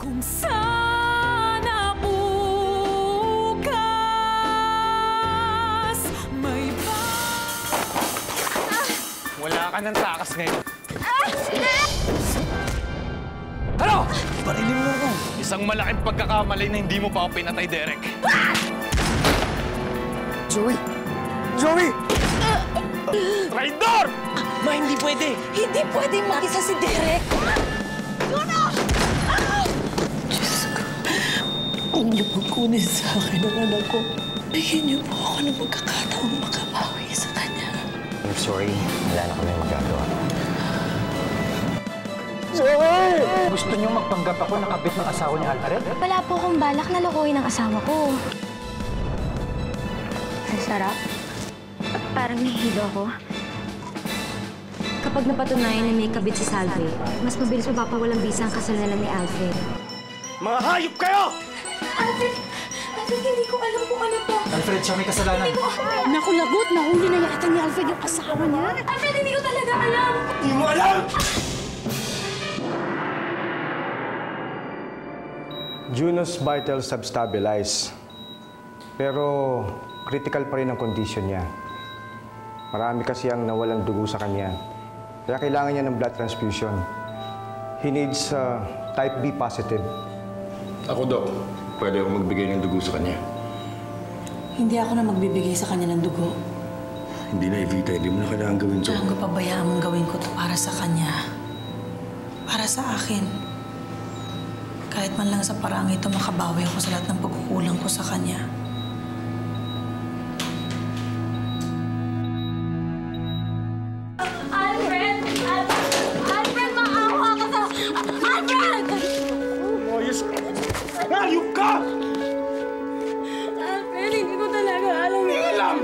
Kung sana bukas may Wala ka ng takas ngayon. Ano? Barilin mo ako. Isang malaking pagkakamali na hindi mo pa ako pinatay, Derek. Joey! Joey! Traidor! Ma, hindi pwede! Hindi pwedeng mag-isa si Derek! Juno! Diyos ko, huwag niyo pong kunin sa akin ang anak ko. Bigyan niyo po ako ng pagkakataong makabawi sa kanya. I'm sorry, wala na kami magagawa. Joey! Gusto niyo magpanggap ako na kabit ng asawa ni Alfred? Wala po akong balak na lokohin ang asawa ko. Ang sarap. At parang nahihilo ako. Kapag napatunayan na may kabit si Salve, mas mabilis mapapawalang bisa ang kasal nila ni Alfred. Mga hayop kayo! Alfred! Alfred, hindi ko alam kung ano to. Alfred, siya may kasalanan. Naku, lagot! Nahuli na yata ni Alfred yung asawa niya. Alfred, hindi ko talaga alam! Hindi mo alam! Juno's vitals have stabilized. Pero critical pa rin ang condition niya. Marami kasi ang nawalang dugo sa kanya. Kaya kailangan niya ng blood transfusion. He needs type B positive. Ako, Dok. Pwede ako magbigay ng dugo sa kanya. Hindi ako na magbibigay sa kanya ng dugo. Hindi na, Evita. Hindi mo na kailangan gawin to. Hanggang pabayaan mong gawin ko to para sa kanya. Para sa akin. Kahit man lang sa parang ito, makabawi ako sa lahat ng pagkukulang ko sa kanya. Alfred! Alfred, maawa ka sa... Alfred! Ayos ka! Hayop ka! Alfred, hindi ko talaga alam. Hindi alam!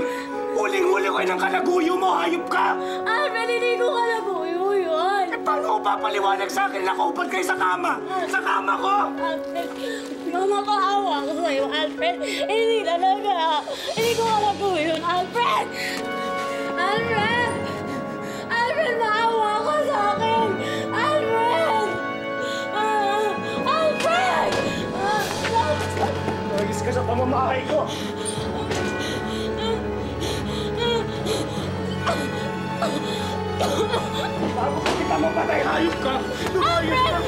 Huling-huli ko ng kalaguyo mo, hayop ka! Alfred, hindi ko kalaguyo yun. Eh, paano ko papaliwanag sa akin na kaupad kayo sa kama? Sa kama ko! Alfred, makakaawa ko sa'yo, Alfred. Hindi talaga. Hindi ko kalaguyo yun, Alfred! Alfred! Alfred, maawa ka sa akin! Alfred! Alfred! Ayos ka sa pamamahay ko! Bago ko kita mapatay, hayop ka! Lumayas ka!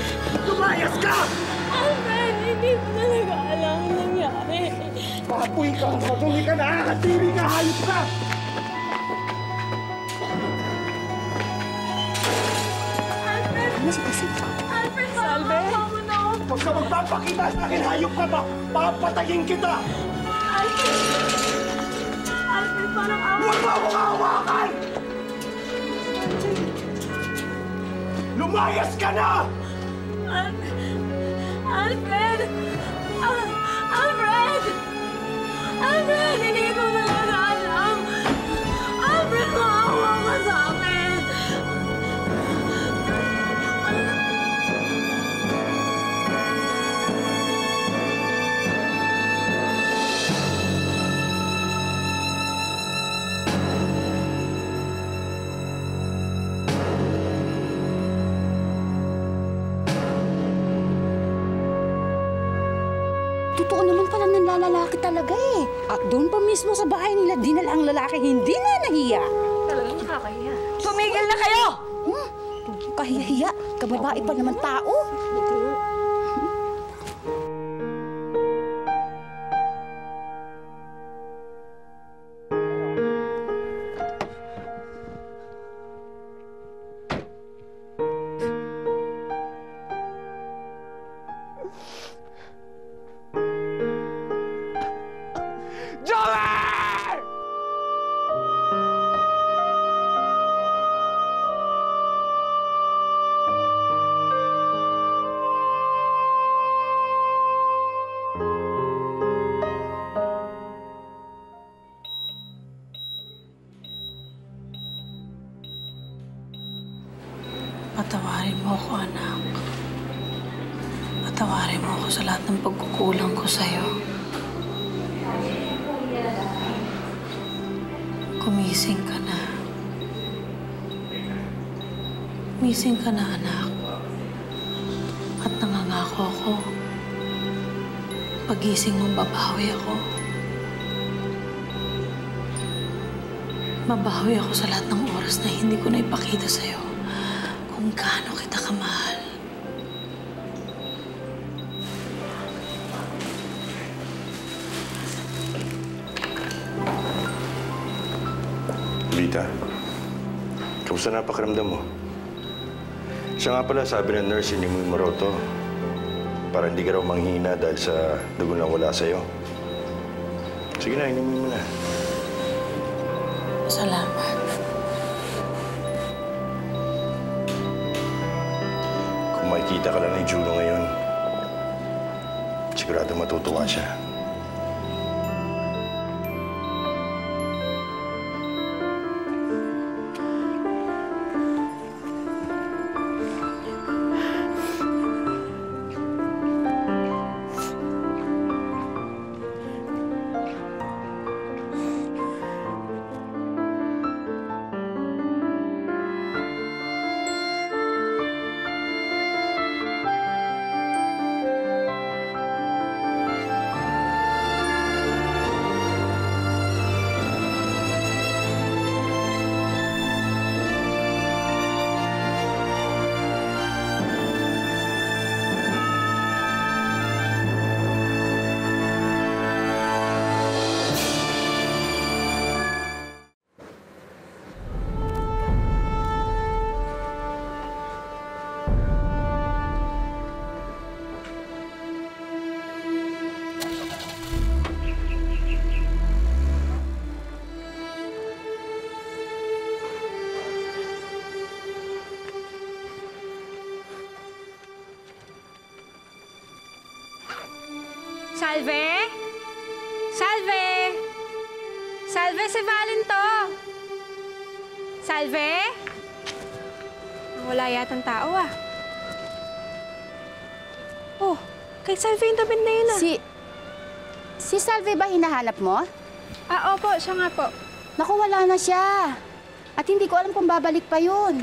Lumayas ka! Alfred, hindi ko talaga alam ang nangyari. Papoy ka! Madumi ka! Nakakatiri ka! Hayop ka! Alfred! Ano si Kasi? Alfred, maawa mo na ako. Huwag ka magpapakita sa akin! Hayop ka ba? Papatayin kita! Alfred! Alfred, parang awa. Huwag mo akong hawakan! Lumayas ka na! Alfred! Alfred! Alfred, hindi ko talaga alam. Alfred, maawa ka sa akin. Totoo naman pala ng lalaki talaga eh. At doon pa mismo sa bahay nila, dinala ang lalaki, hindi na nahiya. Talagang nakakahiya. Tumigil na kayo! Kahiya-hiya, kababae pa naman tao. Patawarin mo ako, anak. Patawarin mo ako sa lahat ng pagkukulang ko sa'yo. Gumising ka na. Gumising ka na, anak. At nangangako ako Pagising mo, babawi ako. Babawi ako sa lahat ng oras na hindi ko na ipakita sa'yo kung gaano kita kamahal. Lita, kamusta na pakiramdam mo? Siya nga pala, sabi ng nurse, hindi mo yung maroto. Para hindi ka raw manghina dahil sa dugo na wala sa'yo. Sige na, inumin mo na. Salamat. Kung makikita ka lang ni Juno ngayon, sigurado matutuwa siya. Salve? Salve? Salve si Valento! Salve? Wala yatang tao ah. Oh, kay Salve yung tabi na yun ah. Si Salve ba hinahanap mo? Ah, opo, siya nga po. Naku, wala na siya. At hindi ko alam kung babalik pa yun.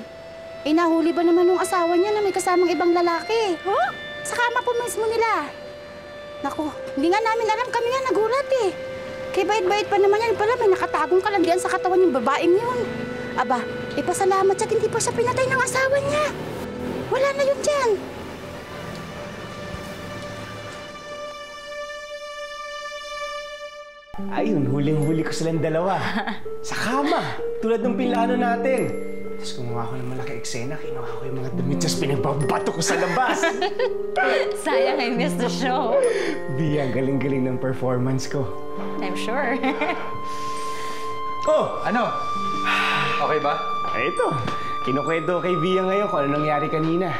Eh, nahuli ba naman ng asawa niya na may kasamang ibang lalaki? Huh? Sa kama po mismo nila. Naku, hindi nga namin alam. Kami nga nagulat eh. Kaya bait-bait pa naman yan. Pala may nakatagong kalandian sa katawan ng babaeng yun. Aba, ipasalamat siya at hindi pa siya pinatay ng asawa niya. Wala na yun dyan. Ayun, huling-huli ko silang dalawa. Sa kama, tulad ng pinlano natin. Tapos gumawa ko ng malaki eksena, kinuha ko yung mga damit, tapos pinagbabato ko sa labas. Sayang, I missed the show. Bia, galing-galing ng performance ko. I'm sure. Oh! Ano? Okay ba? Ito, kinukwento kay Bia ngayon kung ano nangyari kanina.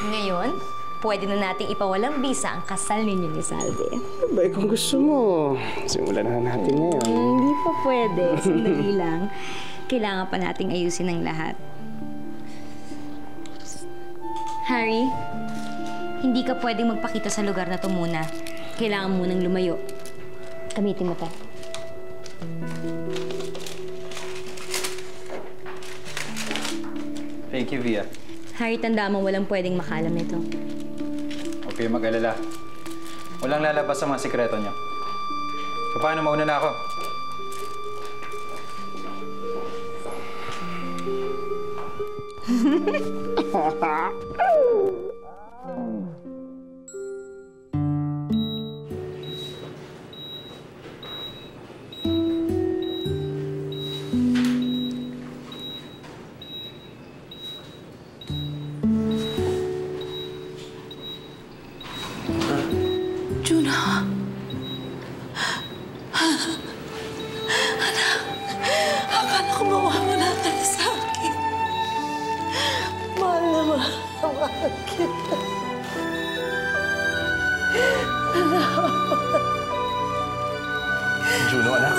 Ngayon, pwede na nating ipawalang bisa ang kasal ninyo ni Salve. Abay, kung gusto mo, simulan na natin ngayon. Hindi pa pwede. Sandali lang. Kailangan pa nating ayusin ang lahat. Harry, hindi ka pwedeng magpakita sa lugar na to muna. Kailangan munang lumayo. Gamitin mo to. Thank you, Via. Harry, tanda mo walang pwedeng makalam nito. Huwag kayong mag-alala. Walang lalabas sa mga sikreto niyo. So, paano mauna na ako? Juno. Anak, akala ko mawawala ka na sa akin. Mahal na mahal kita. Juno, anak.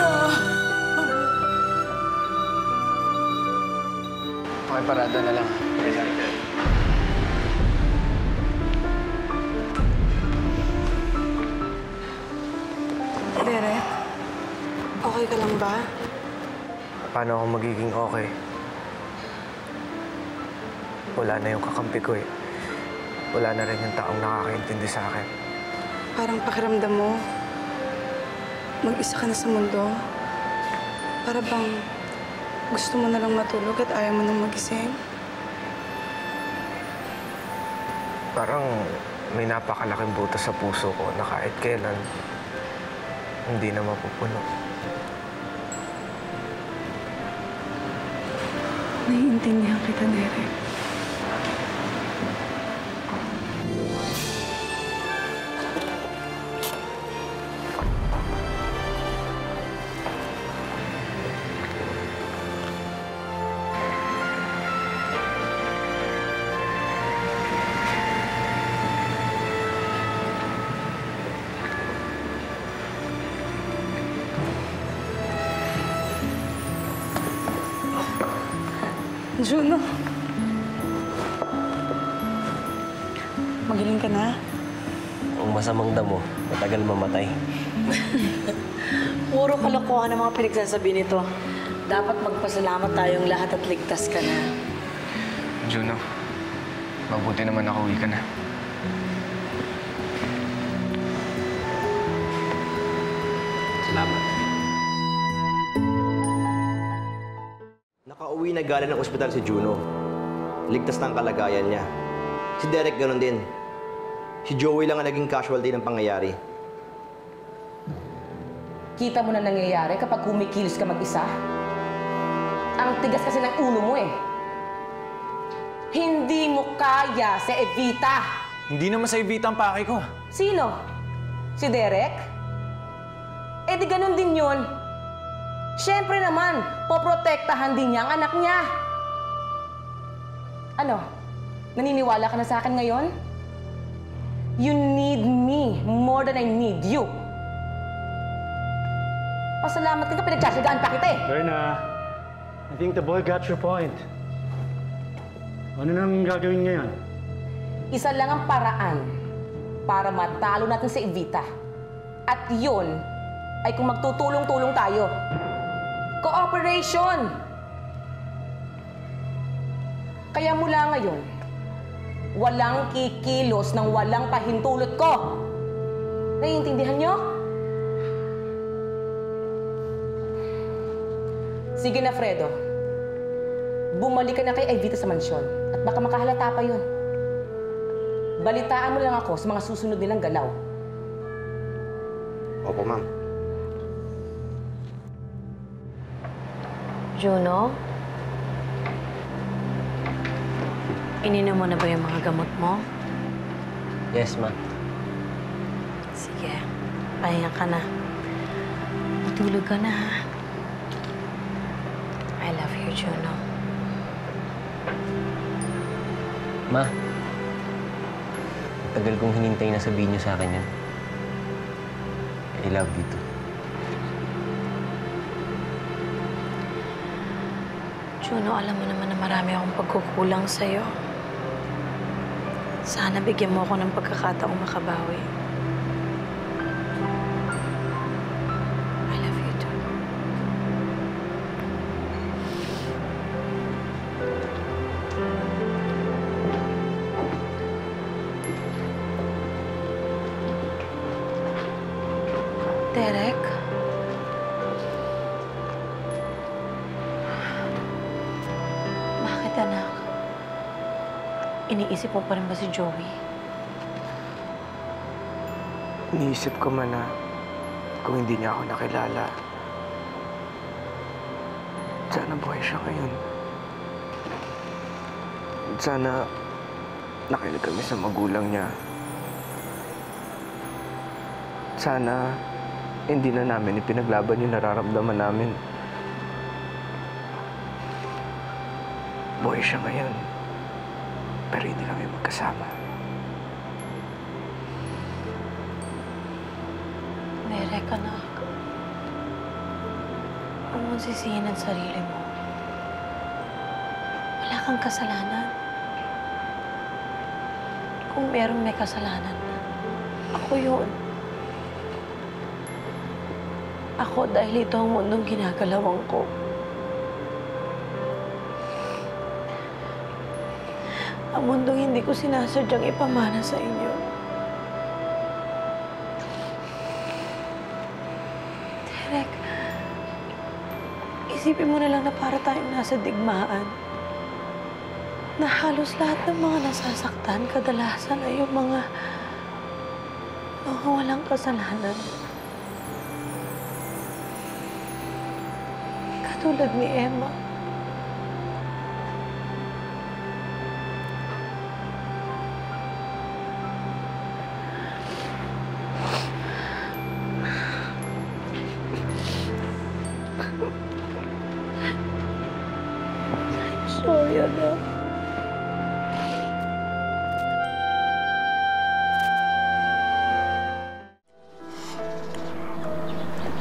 Okay, parada na lang. Derek, okay ka lang ba? Paano ako magiging okay? Wala na yung kakampi ko eh. Wala na rin yung taong nakakaintindi sa akin. Parang pakiramdam mo, mag-isa ka na sa mundo. Para bang gusto mo na lang matulog at ayaw mo nang magising. Parang may napakalaking butas sa puso ko na kahit kailan hindi na mapupuno. Naiintindihan kita, Derek. Juno. Magaling ka na? Ang masamang damo, matagal mamatay. Puro kalokohan ang mga pinagsasabi nito. Dapat magpasalamat tayong lahat at ligtas ka na. Juno, mabuti naman nakauwi ka na. Salamat. Nakauwi na galing ng ospital si Juno. Ligtas na ang kalagayan niya. Si Derek ganun din. Si Joey lang ang naging casualty ng pangyayari. Kita mo na nangyayari kapag kumikilos ka mag-isa? Ang tigas kasi ng ulo mo eh. Hindi mo kaya si Evita. Hindi naman sa Evita ang pake ko. Sino? Si Derek? Eh di ganun din yun. Siyempre naman, poprotektahan din niya ang anak niya. Ano? Naniniwala ka na sa akin ngayon? You need me more than I need you. Pasalamat ka pinagtsatsagaan pa kita eh. Berna, I think the boy got your point. Ano nang gagawin ngayon? Isa lang ang paraan para matalo natin si Evita. At yun ay kung magtutulong-tulong tayo. Cooperation! Kaya mula ngayon, walang kikilos ng walang pahintulot ko. Naiintindihan niyo? Sige na, Fredo. Bumalik ka na kay Evita sa mansyon at baka makahalata pa yun. Balitaan mo lang ako sa mga susunod nilang galaw. Opo, ma'am. Juno? Ininom mo na ba yung mga gamot mo? Yes, ma. Sige. Pahinga ka na. Matulog ka na, ha? I love you, Juno. Ma, tagal kong hinintay na sabihin niyo sa akin yan. I love you too. Juno, alam mo naman na marami akong pagkukulang sa'yo. Sana bigyan mo ako ng pagkakataong makabawi. I love you too. Derek? Bakit, anak? Iniisip mo pa rin ba si Joey? Iniisip ko man na kung hindi niya ako nakilala, sana buhay siya ngayon. Sana nakinig kami sa magulang niya. Sana hindi na namin ipinaglaban yung nararamdaman namin. Buhay siya ngayon, pero hindi kami magkasama. Derek, anak. Huwag mong sisihin ang sarili mo. Wala kang kasalanan. Kung merong may kasalanan, ako yun. Ako dahil ito ang mundong ginagalawan ko. Ang mundong hindi ko sinasadyang ipamana sa inyo. Derek, isipin mo na lang na para tayong nasa digmaan. Na halos lahat ng mga nasasaktan, kadalasan ay yung mga walang kasalanan. Katulad ni Emma. Sorry, anak.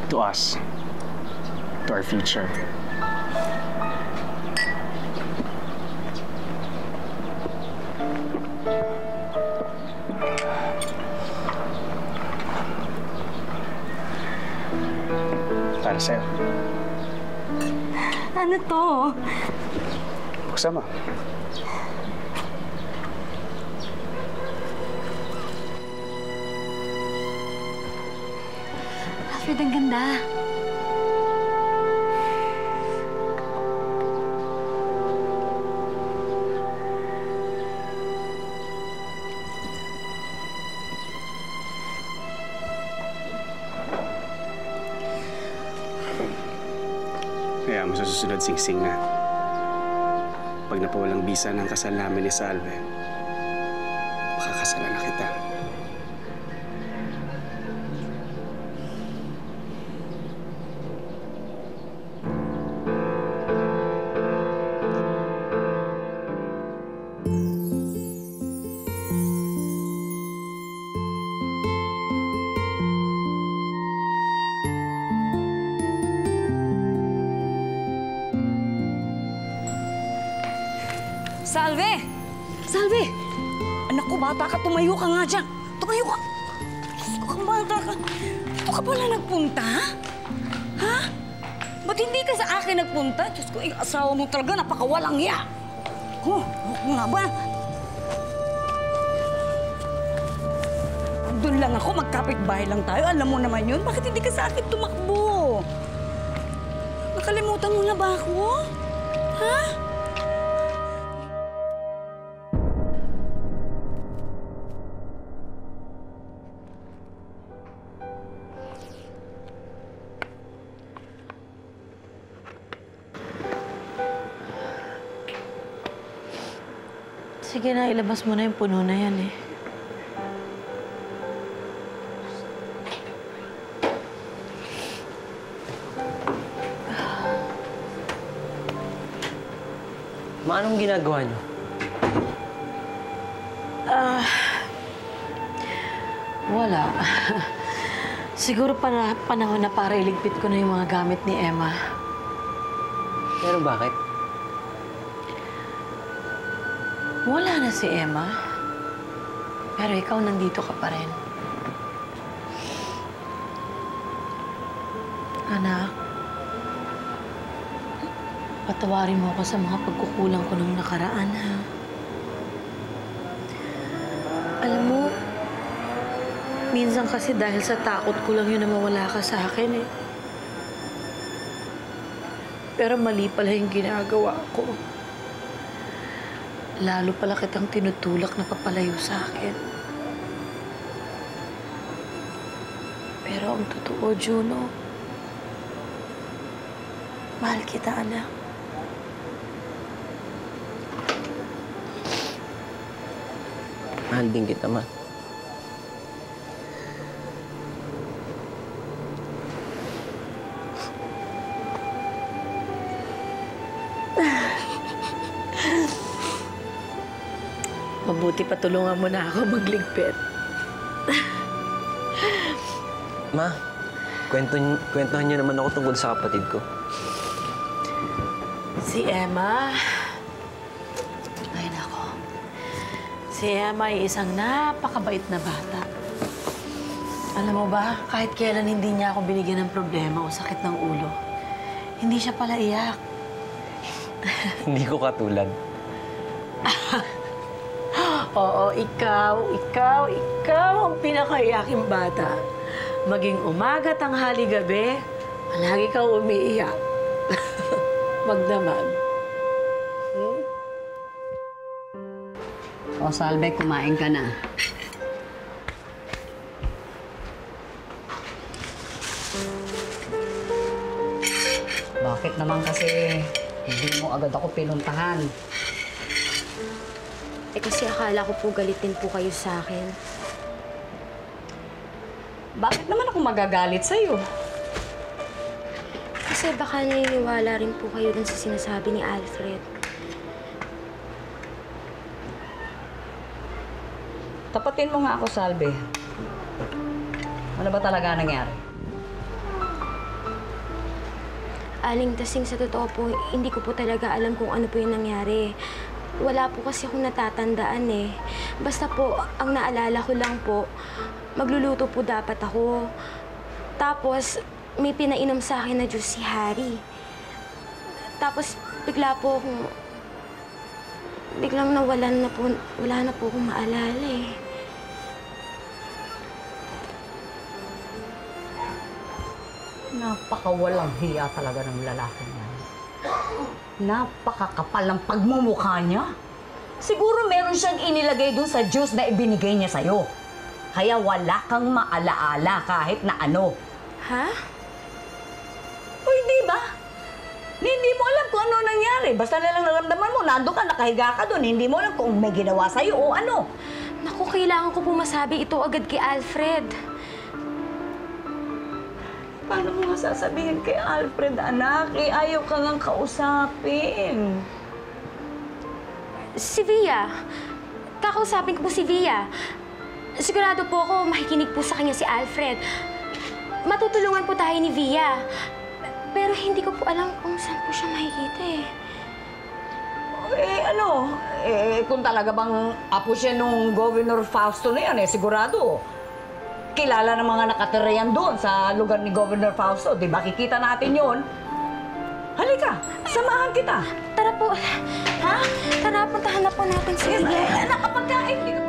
To us, to our future. Para sa'yo. Ano to? Buksan mo. Alfred, ang ganda. Kaya mo sa susunod singsing na. Pag napawalang bisa ng kasal namin ni Salve, makakasalan na kita. Salve! Salve! Anak ko, bata ka. Tumayo ka nga dyan. Tumayo ka. Diyos ko, kang bata ka. Dito ka pala nagpunta? Ha? Ba't hindi ka sa akin nagpunta? Diyos ko, yung asawa mo talaga napakawalang ya. Oh, ako nga ba? Doon lang ako, magkapit-bahay lang tayo. Alam mo naman yun. Bakit hindi ka sa akin tumakbo? Nakalimutan mo na ba ako? Ha? Sige na, ilabas mo na yung puno na yan eh. Ma, anong ginagawa niyo? Wala. Siguro panahon na para iligpit ko na yung mga gamit ni Emma. Pero bakit? Wala na si Emma. Pero ikaw nandito ka pa rin. Anak, patawarin mo ako sa mga pagkukulang ko nung nakaraan, ha? Alam mo, minsan kasi dahil sa takot ko lang yun na mawala ka sa akin, eh. Pero mali pala yung ginagawa ko. Lalo pala kitang tinutulak na papalayo sa akin. Pero ang totoo, Juno, mahal kita, anak. Mahal din kita, Ma. Mabuti patulungan mo na ako magligpit. Ma, kwentuhan niyo naman ako tungkol sa kapatid ko. Si Emma... Ay, nako. Si Emma ay isang napakabait na bata. Alam mo ba, kahit kailan hindi niya ako binigyan ng problema o sakit ng ulo, hindi siya pala iyak. Hindi ko katulad. Oo, ikaw ang pinakaiyaking bata. Maging umaga, tanghali, gabi, Lagi ka umiiyak. Magdamag. O, Salve, kumain ka na. Bakit naman kasi hindi mo agad ako pinuntahan? Eh kasi akala ko po galit din po kayo sa akin. Bakit naman ako magagalit sa'yo? Kasi baka naniniwala rin po kayo dun sa sinasabi ni Alfred. Tapatin mo nga ako, Salve. Ano ba talaga nangyari? Aling Tasing, sa totoo po, hindi ko po talaga alam kung ano po yung nangyari. Wala po kasi akong natatandaan eh. Basta po, ang naalala ko lang po, magluluto po dapat ako. Tapos, may pinainom sa akin na juice si Harry. Tapos, bigla po akong... Biglang nawalan na po, wala na po akong maalala eh. Napakawalang hiya talaga ng lalaki niya. Napakakapal ng pagmumukha niya. Siguro meron siyang inilagay dun sa juice na ibinigay niya sa'yo. Kaya wala kang maalaala kahit na ano. Ha? O hindi ba? Hindi mo alam kung ano nangyari. Basta nalang naramdaman mo, nando ka, nakahiga ka dun. Hindi mo alam kung may ginawa sa'yo o ano. Naku, kailangan ko po masabi ito agad kay Alfred. Paano mo nga sasabihin kay Alfred, anak? Ayaw ka ngang kausapin. Si Via. Kakausapin ko po si Via. Sigurado po ako makikinig po sa kanya si Alfred. Matutulungan po tayo ni Via. Pero hindi ko po alam kung saan po siya makikita eh. Kung talaga bang apo siya nung Governor Fausto na yan, sigurado. Kilala ng mga nakatira yan doon sa lugar ni Governor Fausto. Di ba? Kikita natin yun. Halika, samahan kita. Tara po. Ha? Tara, puntahan na po natin si Via. Nakapagkain. Hindi ka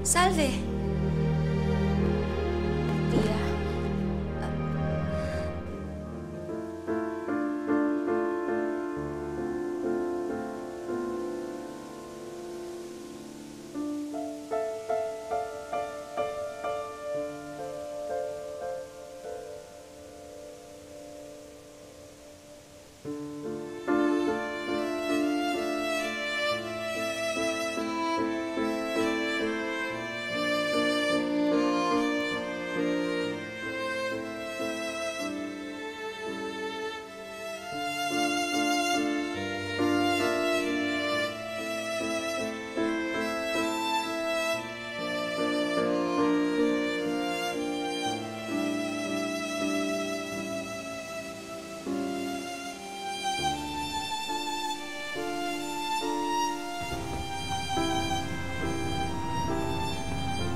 Salve. Via.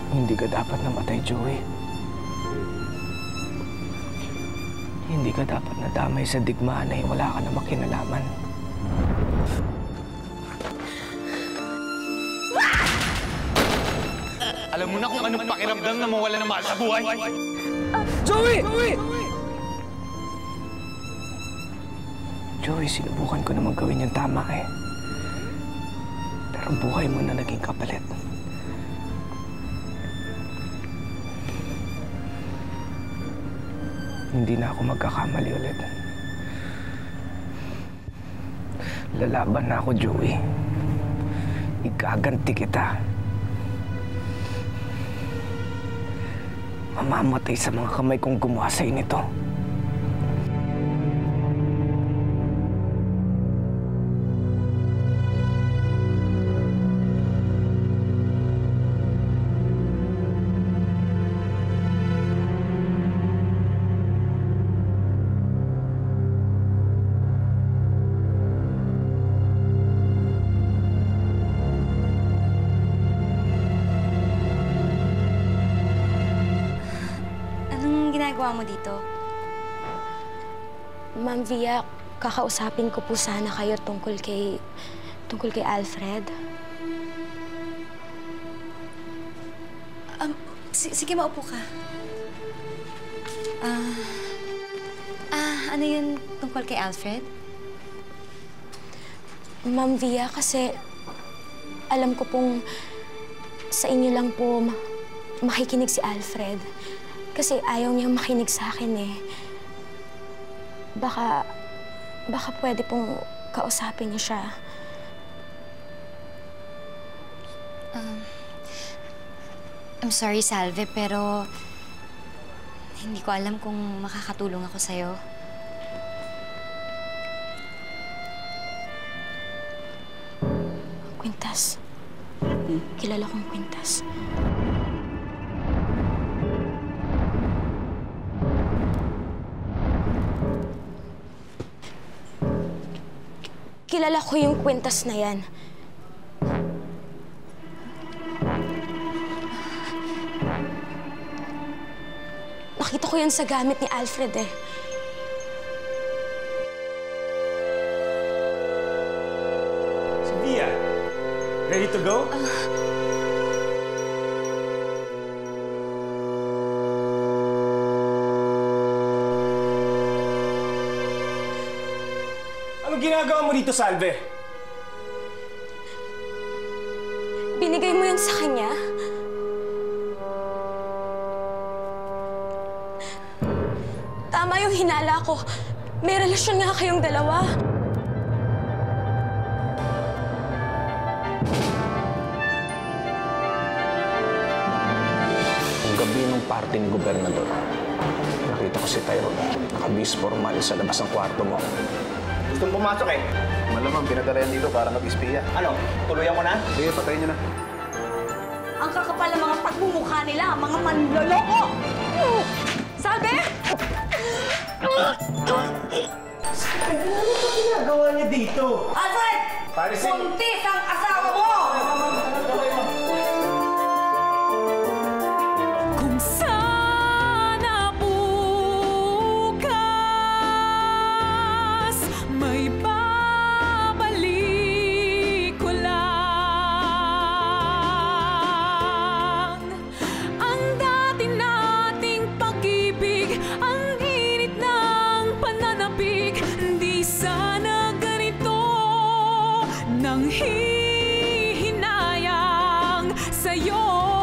Hindi ka dapat namatay, Joey. Hindi ka dapat nadamay sa digmaan na wala ka na makinalaman. Alam mo na kung anong pakiramdam na mawala ng mahal sa buhay? Joey! Joey, sinubukan ko naman gawin yung tama eh. Pero buhay mo na naging kapalit. Hindi na ako magkakamali ulit. Lalaban na ako, Joey. Igaganti kita. Mamamatay sa mga kamay kong gumawa sa'yo nito. Ano ginagawa mo dito? Ma'am Via, kakausapin ko po sana kayo tungkol kay Alfred. Sige, maupo ka. Ano yun tungkol kay Alfred? Ma'am Via, kasi alam ko pong sa inyo lang po makikinig si Alfred. Kasi ayaw niyang makinig sa akin eh. Baka pwede pong kausapin niyo siya. I'm sorry, Salve, pero hindi ko alam kung makakatulong ako sa'yo. Quintas. Kilala kong Quintas. Kilala ko yung Quintas na yan. Nakita ko yan sa gamit ni Alfred eh. Sophia, ready to go? Anong ginagawa mo dito, Salve? Binigay mo yun sa kanya? Tama yung hinala ko. May relasyon nga kayong dalawa. Ang gabi nung party ni Gobernador, nakita ko si Tyrone. Nakabis formal sa labas ng kwarto mo. Gustong pumasok eh. Malamang pinadala yan dito para mag-espiya. Ano? Tuluyan mo na? Sige, patayin niyo na. Ang kakapal ng mga pagmumukha nila, ang mga manloloko! Salve! Ano ba ginagawa niya dito? Alfred! Buntis ang asawa mo! Kung sana bukas may babalik ko lang ang dati nating pag-ibig, ang init ng pananabik. Di sana ganito nang hihinayang sa'yo.